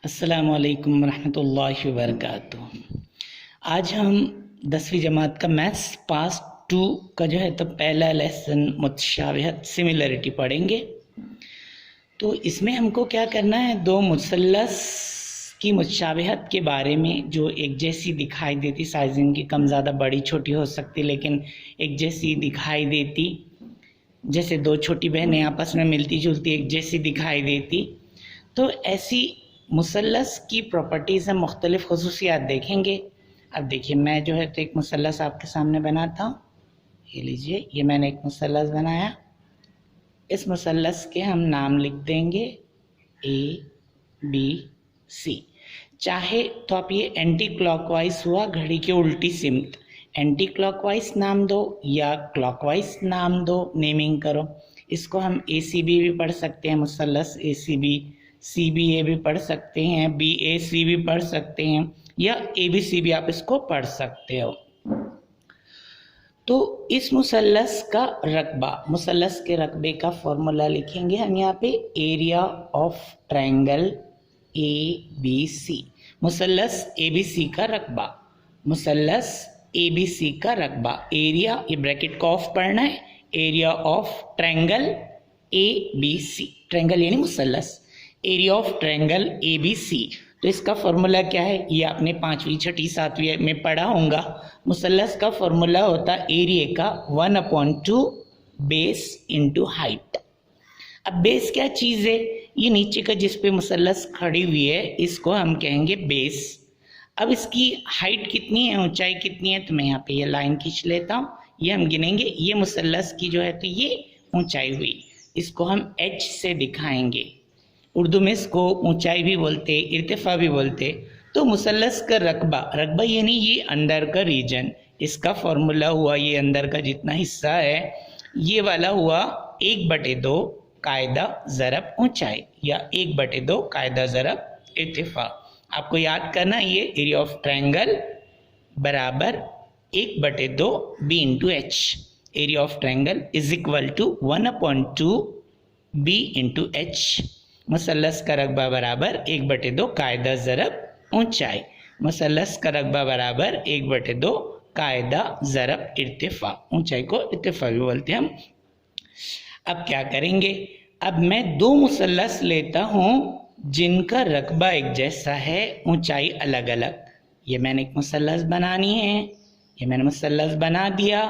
अस्सलामु अलैकुम रहमतुल्लाहि वबरकातुहू। आज हम 10वीं जमात का मैथ्स पास 2 का जो है तो पहला लेसन मुतशाबिहत सिमिलरिटी पढ़ेंगे। तो इसमें हमको क्या करना है, दो मुसल्लस की मुतशाबिहत के बारे में जो एक जैसी दिखाई देती, साइज़ इनकी कम ज़्यादा बड़ी छोटी हो सकती लेकिन एक जैसी दिखाई देती, जैसे दो छोटी बहनें आपस में मिलती जुलती एक जैसी दिखाई देती। तो ऐसी मुसल्लस की प्रॉपर्टीज़ हम मुख्तलिफ़ ख़ुसूसियात देखेंगे। अब देखिए, मैं जो है तो एक मुसल्लस आपके सामने बनाता हूँ। ये लीजिए, ये मैंने एक मुसल्लस बनाया। इस मुसल्लस के हम नाम लिख देंगे ए बी सी। चाहे तो आप ये एंटी क्लॉकवाइज हुआ, घड़ी की उल्टी सिमत, एंटी क्लॉकवाइज नाम दो या क्लॉकवाइज नाम दो, नेमिंग करो। इसको हम ए सी बी भी पढ़ सकते हैं, मुसल्लस ए सी बी, सी बी ए भी पढ़ सकते हैं, बी ए सी भी पढ़ सकते हैं, या ए बी सी भी आप इसको पढ़ सकते हो। तो इस मुसल्लस का रकबा, मुसल्लस के रकबे का फॉर्मूला लिखेंगे हम यहाँ पे, area of triangle A B C. मुसल्लस ए बी सी का रकबा, मुसल्लस ए बी सी का रकबा, एरिया, ये ब्रैकेट को ऑफ पढ़ना है, area of triangle A B C. Triangle यानी मुसल्लस, area of triangle A B C. तो इसका फॉर्मूला क्या है, ये आपने 5वीं 6ठी 7वीं में पढ़ा होगा। मुसल्लस का फॉर्मूला होता एरिया का 1/2 बेस इंटू हाइट। अब बेस क्या चीज़ है, ये नीचे का जिस पे मुसल्लस खड़ी हुई है इसको हम कहेंगे बेस। अब इसकी हाइट कितनी है, ऊंचाई कितनी है, तो मैं यहाँ पे ये लाइन खींच लेता हूँ, ये हम गिनेंगे। ये मुसल्लस की जो है तो ये ऊंचाई हुई, इसको हम एच से दिखाएंगे। उर्दू में इसको ऊंचाई भी बोलते, इर्तिफा भी बोलते। तो मुसल्लस का रकबा, रकबा यानी ये अंदर का रीजन, इसका फॉर्मूला हुआ ये अंदर का जितना हिस्सा है ये वाला हुआ 1/2 कायदा ज़रब ऊंचाई, या 1/2 कायदा ज़रब इर्तिफा। आपको याद करना, ये एरिया ऑफ ट्रायंगल बराबर 1/2 B into H. Area of triangle is equal to 1/2 B into H. मुसल्लस का रकबा बराबर 1/2 कायदा ज़रब ऊंचाई, मुसल्लस का रकबा बराबर 1/2 कायदा ज़रब इर्तिफा। ऊंचाई को इर्तिफा भी बोलते हैं हम। अब क्या करेंगे, अब मैं दो मुसल्लस लेता हूँ जिनका रकबा एक जैसा है, ऊंचाई अलग अलग। ये मैंने एक मुसल्लस बनानी है, ये मैंने मुसल्लस बना दिया।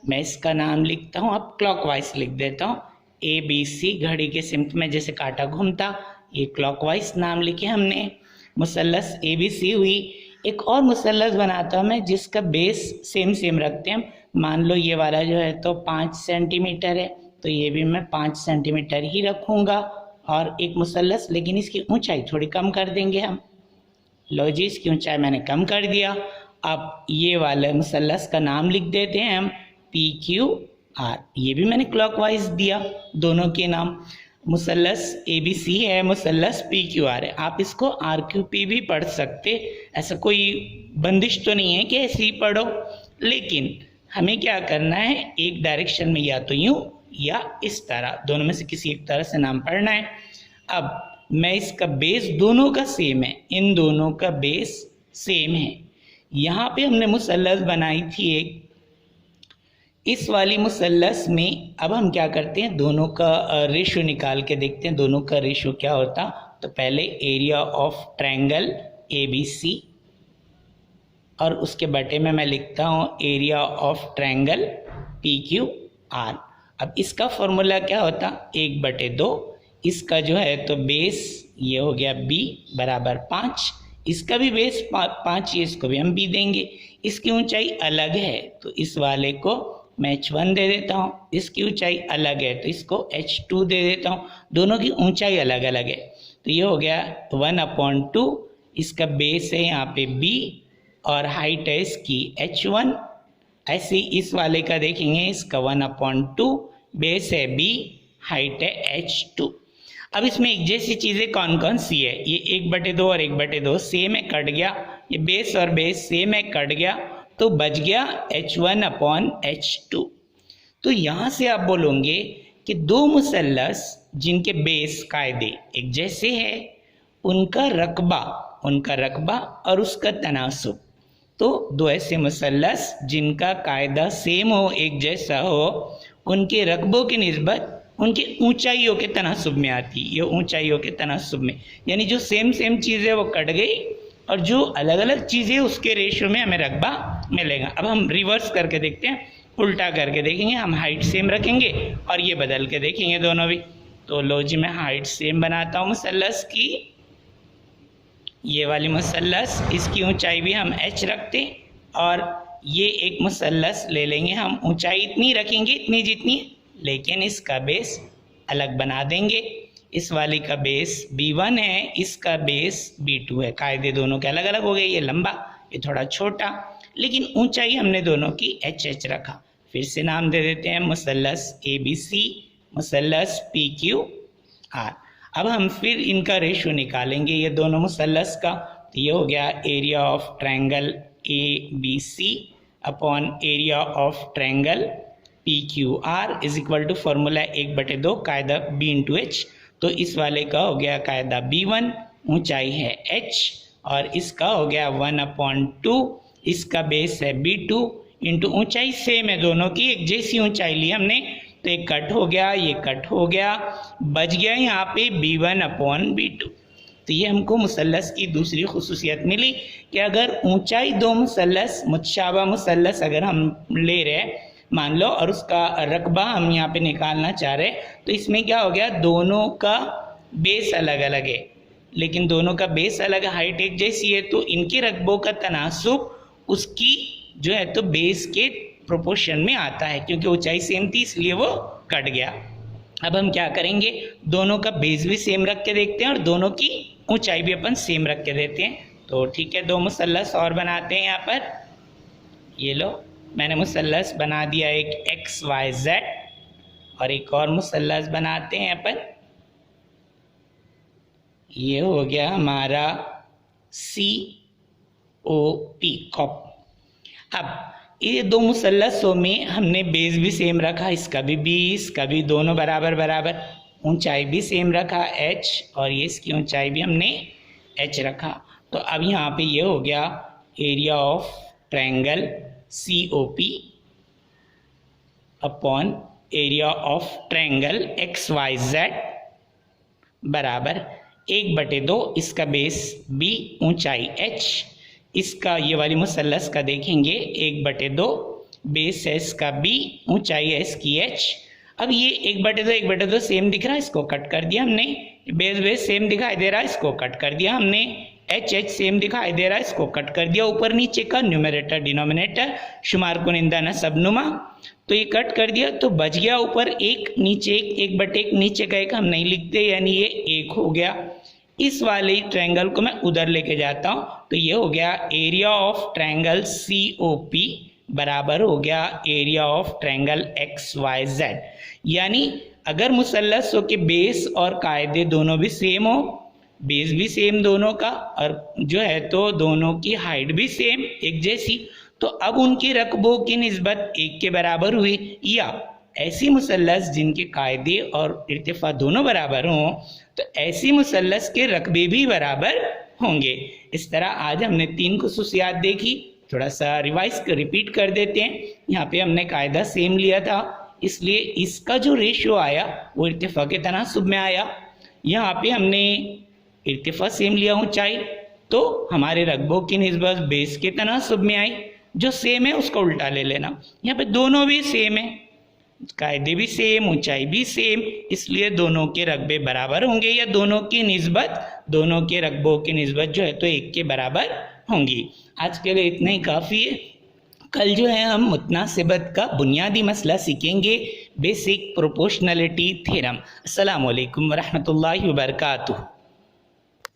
मैं इसका नाम लिखता हूँ, अब क्लॉकवाइज लिख देता हूँ, ए बी सी। घड़ी के सिमत में जैसे कांटा घूमता, ये क्लॉकवाइज नाम लिखे हमने। मुसल्लस ए बी सी हुई। एक और मुसल्लस बनाता हूँ मैं जिसका बेस सेम रखते हैं। मान लो ये वाला जो है तो 5 सेंटीमीटर है, तो ये भी मैं 5 सेंटीमीटर ही रखूँगा। और एक मुसल्लस, लेकिन इसकी ऊंचाई थोड़ी कम कर देंगे हम। लो जी, इसकी ऊंचाई मैंने कम कर दिया। अब ये वाले मुसल्लस का नाम लिख देते हैं हम पी क्यू आर। ये भी मैंने क्लॉकवाइज दिया, दोनों के नाम। मुसल्लस ए बी सी है, मुसल्लस पी क्यू आर है। आप इसको आर क्यू पी भी पढ़ सकते, ऐसा कोई बंदिश तो नहीं है कि ऐसे ही पढ़ो। लेकिन हमें क्या करना है, एक डायरेक्शन में या तो यूं या इस तरह, दोनों में से किसी एक तरह से नाम पढ़ना है। अब मैं इसका बेस दोनों का सेम है, इन दोनों का बेस सेम है। यहाँ पे हमने मुसल्लस बनाई थी एक, इस वाली मुसल्लस में अब हम क्या करते हैं, दोनों का रेशो निकाल के देखते हैं, दोनों का रेशो क्या होता। तो पहले area of triangle A B C, और उसके बटे में मैं लिखता हूँ area of triangle P Q R. अब इसका फॉर्मूला क्या होता, 1/2। इसका जो है तो बेस ये हो गया b बराबर 5, इसका भी बेस 5 ही, इसको भी हम b देंगे। इसकी ऊंचाई अलग है तो इस वाले को मैं h1 दे देता हूँ, इसकी ऊंचाई अलग है तो इसको h2 दे देता हूँ। दोनों की ऊंचाई अलग अलग है, तो ये हो गया 1/2। इसका बेस है यहाँ पे b और हाइट है इसकी h1। ऐसे ही इस वाले का देखेंगे, इसका 1/2 बेस है b, हाइट है h2। अब इसमें एक जैसी चीज़ें कौन कौन सी है, ये 1/2 और 1/2 सेम है, कट गया। ये बेस और बेस सेम है, कट गया, तो बच गया h1/h2। तो यहाँ से आप बोलोगे कि दो मुसल्लस जिनके बेस कायदे एक जैसे है, उनका रकबा और उसका तनासुब। तो दो ऐसे मुसल्लस जिनका कायदा सेम हो, एक जैसा हो, उनके रकबों की निस्बत उनकी ऊंचाइयों के तनासुब में आती है। ये ऊंचाइयों के तनासुब में यानी जो सेम चीज़ें वो कट गई और जो अलग अलग चीज़ें उसके रेशो में हमें रकबा मिलेगा। अब हम रिवर्स करके देखते हैं, उल्टा करके देखेंगे। हम हाइट सेम रखेंगे और ये बदल के देखेंगे दोनों भी। तो लो जी, मैं हाइट सेम बनाता हूँ मुसल्लस की, ये वाली मुसल्लस, इसकी ऊंचाई भी हम h रखते और ये एक मुसल्लस ले लेंगे हम, ऊंचाई इतनी रखेंगे इतनी जितनी, लेकिन इसका बेस अलग बना देंगे। इस वाली का बेस B1 है, इसका बेस B2 है। कायदे दोनों के अलग अलग हो गए, ये लंबा ये थोड़ा छोटा, लेकिन ऊंचाई हमने दोनों की h रखा। फिर से नाम दे देते हैं मुसल्लस ABC, मुसल्लस PQR। अब हम फिर इनका रेशो निकालेंगे ये दोनों मुसल्लस का। तो ये हो गया area of triangle ABC upon area of triangle PQR is equal to formula 1/2 कायदा B इंटू H। तो इस वाले का हो गया कायदा B1, ऊंचाई है H, और इसका हो गया 1/2, इसका बेस है B2 इंटू ऊंचाई सेम है दोनों की, एक जैसी ऊंचाई ली हमने। तो एक कट हो गया, ये कट हो गया, बच गया यहाँ पे B1/B2। तो ये हमको मुसल्लस की दूसरी खुसूसियत मिली कि अगर ऊंचाई दो मुसल्लस मुतशाबा मुसल्लस अगर हम ले रहे हैं मान लो, और उसका रकबा हम यहाँ पे निकालना चाह रहे हैं, तो इसमें क्या हो गया, दोनों का बेस अलग अलग है, लेकिन दोनों का बेस अलग है, हाइट एक जैसी है, तो इनके रकबों का तनासुब उसकी जो है तो बेस के प्रोपोर्शन में आता है, क्योंकि ऊंचाई सेम थी इसलिए वो कट गया। अब हम क्या करेंगे, दोनों का बेस भी सेम रख के देखते हैं और दोनों की ऊंचाई भी अपन सेम रख के देते हैं। तो ठीक है, दो मुसल्लस और बनाते हैं यहाँ पर। ये लो, मैंने मुसल्लस बना दिया एक XYZ, और एक और मुसल्लस बनाते हैं अपन। ये हो गया हमारा COP कॉप। अब ये दो मुसल्लसों में हमने बेस भी सेम रखा, इसका भी 20, का भी दोनों बराबर बराबर, ऊंचाई भी सेम रखा H, और ये इसकी ऊंचाई भी हमने H रखा। तो अब यहाँ पे ये हो गया area of triangle COP upon area of triangle XYZ बराबर 1/2, इसका बेस B, ऊंचाई H, इसका ये वाली मुसल्लस का देखेंगे 1/2, बेस है इसका B, ऊंचाई है इसकी H। अब ये 1/2 सेम दिख रहा है, इसको कट कर दिया हमने, बेस सेम दिखाई दे रहा है, इसको कट कर दिया हमने, H सेम दिखाई दे रहा है, इसको कट कर दिया, ऊपर नीचे का न्यूमरेटर डिनोमिनेटर शुमार कुनिंदा नसब नुमा, तो ये कट कर दिया, तो बच गया ऊपर एक, नीचे एक, 1/1 नीचे का एक हम नहीं लिखते, यानी ये 1 हो गया। इस वाले ट्रायंगल को मैं उधर लेके जाता हूँ, तो ये हो गया एरिया ऑफ ट्रायंगल COP बराबर हो गया एरिया ऑफ ट्रायंगल XYZ। यानी अगर मुसल्लसों के बेस और कायदे दोनों भी सेम हो, बेस भी सेम दोनों का, और जो है तो दोनों की हाइट भी सेम एक जैसी, तो अब उनकी रकबों की निस्बत 1 के बराबर हुई। या ऐसी मुसल्लस जिनके कायदे और इर्तिफा दोनों बराबर हों, तो ऐसी मुसल्लस के रकबे भी बराबर होंगे। इस तरह आज हमने 3 खुसूसियात देखी, थोड़ा सा रिवाइज रिपीट कर देते हैं। यहाँ पे हमने कायदा सेम लिया था, इसलिए इसका जो रेशियो आया वो इर्तिफा के तनासुब में आया। यहाँ पे हमने इर्तिफा सेम लिया ऊंचाई, तो हमारे रकबों की निस्बत बेस के तनासुब में आई। जो सेम है उसका उल्टा ले लेना, यहाँ पे दोनों भी सेम है, कायदे भी सेम, ऊंचाई भी सेम, इसलिए दोनों के रकबे बराबर होंगे, या दोनों की निस्बत, दोनों के रकबों की निस्बत जो है तो 1 के बराबर होंगी। आज के लिए इतना ही काफ़ी है। कल जो है हम मुतनासिबत का बुनियादी मसला सीखेंगे, बेसिक प्रोपोर्शनलिटी थ्योरम। अस्सलामु अलैकुम वरहमतुल्लाहि वबरकातुहू।